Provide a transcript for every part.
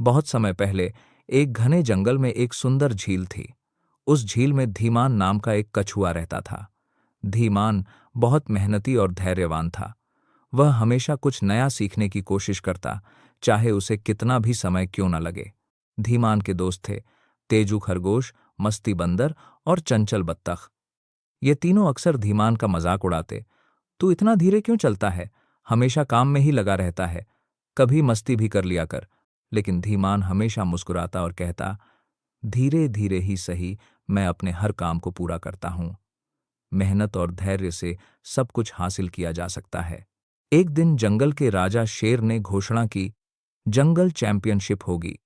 बहुत समय पहले एक घने जंगल में एक सुंदर झील थी। उस झील में धीमान नाम का एक कछुआ रहता था। धीमान बहुत मेहनती और धैर्यवान था। वह हमेशा कुछ नया सीखने की कोशिश करता, चाहे उसे कितना भी समय क्यों न लगे। धीमान के दोस्त थे तेजू खरगोश, मस्ती बंदर और चंचल बत्तख। ये तीनों अक्सर धीमान का मजाक उड़ाते। तू इतना धीरे क्यों चलता है? हमेशा काम में ही लगा रहता है, कभी मस्ती भी कर लिया कर। लेकिन धीमान हमेशा मुस्कुराता और कहता, धीरे धीरे ही सही, मैं अपने हर काम को पूरा करता हूं। मेहनत और धैर्य से सब कुछ हासिल किया जा सकता है। एक दिन जंगल के राजा शेर ने घोषणा की, जंगल चैंपियनशिप होगी,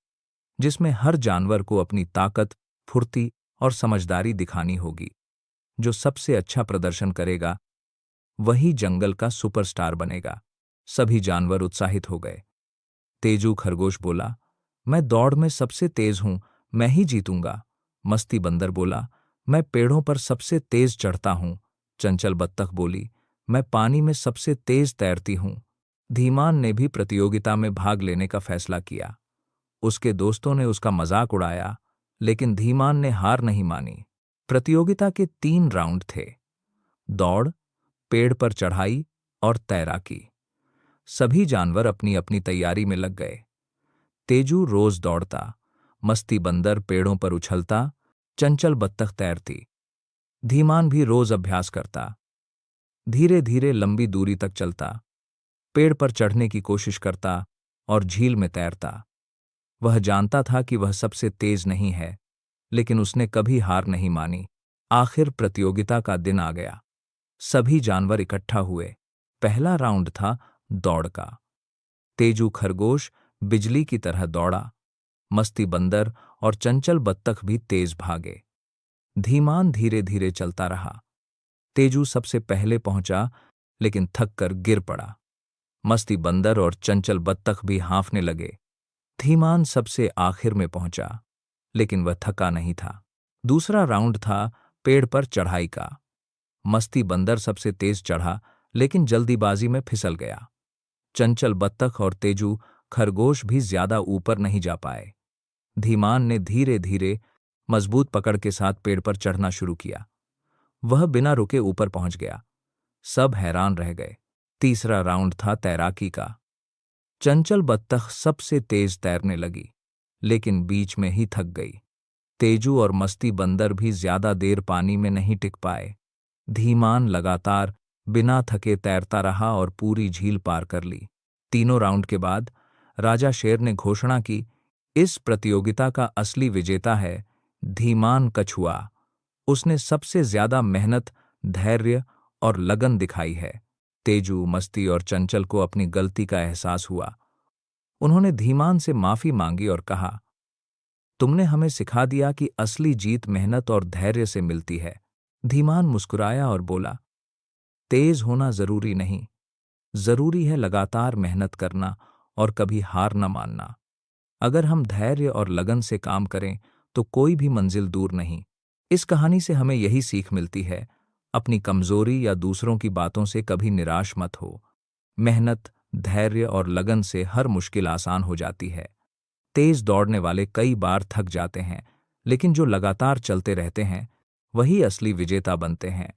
जिसमें हर जानवर को अपनी ताकत, फुर्ती और समझदारी दिखानी होगी। जो सबसे अच्छा प्रदर्शन करेगा वही जंगल का सुपरस्टार बनेगा। सभी जानवर उत्साहित हो गए। तेजू खरगोश बोला, मैं दौड़ में सबसे तेज हूं, मैं ही जीतूंगा। मस्ती बंदर बोला, मैं पेड़ों पर सबसे तेज चढ़ता हूं। चंचल बत्तख बोली, मैं पानी में सबसे तेज तैरती हूं। धीमान ने भी प्रतियोगिता में भाग लेने का फैसला किया। उसके दोस्तों ने उसका मजाक उड़ाया, लेकिन धीमान ने हार नहीं मानी। प्रतियोगिता के 3 राउंड थे, दौड़, पेड़ पर चढ़ाई और तैराकी। सभी जानवर अपनी अपनी तैयारी में लग गए। तेजू रोज दौड़ता, मस्ती बंदर पेड़ों पर उछलता, चंचल बत्तख तैरती। धीमान भी रोज अभ्यास करता, धीरे धीरे लंबी दूरी तक चलता, पेड़ पर चढ़ने की कोशिश करता और झील में तैरता। वह जानता था कि वह सबसे तेज नहीं है, लेकिन उसने कभी हार नहीं मानी। आखिर प्रतियोगिता का दिन आ गया। सभी जानवर इकट्ठा हुए। पहला राउंड था दौड़ का। तेजू खरगोश बिजली की तरह दौड़ा, मस्ती बंदर और चंचल बत्तख भी तेज भागे। धीमान धीरे धीरे चलता रहा। तेजू सबसे पहले पहुंचा, लेकिन थक कर गिर पड़ा। मस्ती बंदर और चंचल बत्तख भी हांफने लगे। धीमान सबसे आखिर में पहुंचा, लेकिन वह थका नहीं था। दूसरा राउंड था पेड़ पर चढ़ाई का। मस्ती बंदर सबसे तेज चढ़ा, लेकिन जल्दीबाजी में फिसल गया। चंचल बत्तख और तेजू खरगोश भी ज्यादा ऊपर नहीं जा पाए। धीमान ने धीरे धीरे मजबूत पकड़ के साथ पेड़ पर चढ़ना शुरू किया। वह बिना रुके ऊपर पहुंच गया। सब हैरान रह गए। तीसरा राउंड था तैराकी का। चंचल बत्तख सबसे तेज तैरने लगी, लेकिन बीच में ही थक गई। तेजू और मस्ती बंदर भी ज्यादा देर पानी में नहीं टिक पाए। धीमान लगातार बिना थके तैरता रहा और पूरी झील पार कर ली। तीनों राउंड के बाद राजा शेर ने घोषणा की, इस प्रतियोगिता का असली विजेता है धीमान कछुआ। उसने सबसे ज्यादा मेहनत, धैर्य और लगन दिखाई है। तेजू, मस्ती और चंचल को अपनी गलती का एहसास हुआ। उन्होंने धीमान से माफी मांगी और कहा, तुमने हमें सिखा दिया कि असली जीत मेहनत और धैर्य से मिलती है। धीमान मुस्कुराया और बोला, तेज होना जरूरी नहीं, जरूरी है लगातार मेहनत करना और कभी हार न मानना। अगर हम धैर्य और लगन से काम करें तो कोई भी मंजिल दूर नहीं। इस कहानी से हमें यही सीख मिलती है, अपनी कमजोरी या दूसरों की बातों से कभी निराश मत हो। मेहनत, धैर्य और लगन से हर मुश्किल आसान हो जाती है। तेज दौड़ने वाले कई बार थक जाते हैं, लेकिन जो लगातार चलते रहते हैं वही असली विजेता बनते हैं।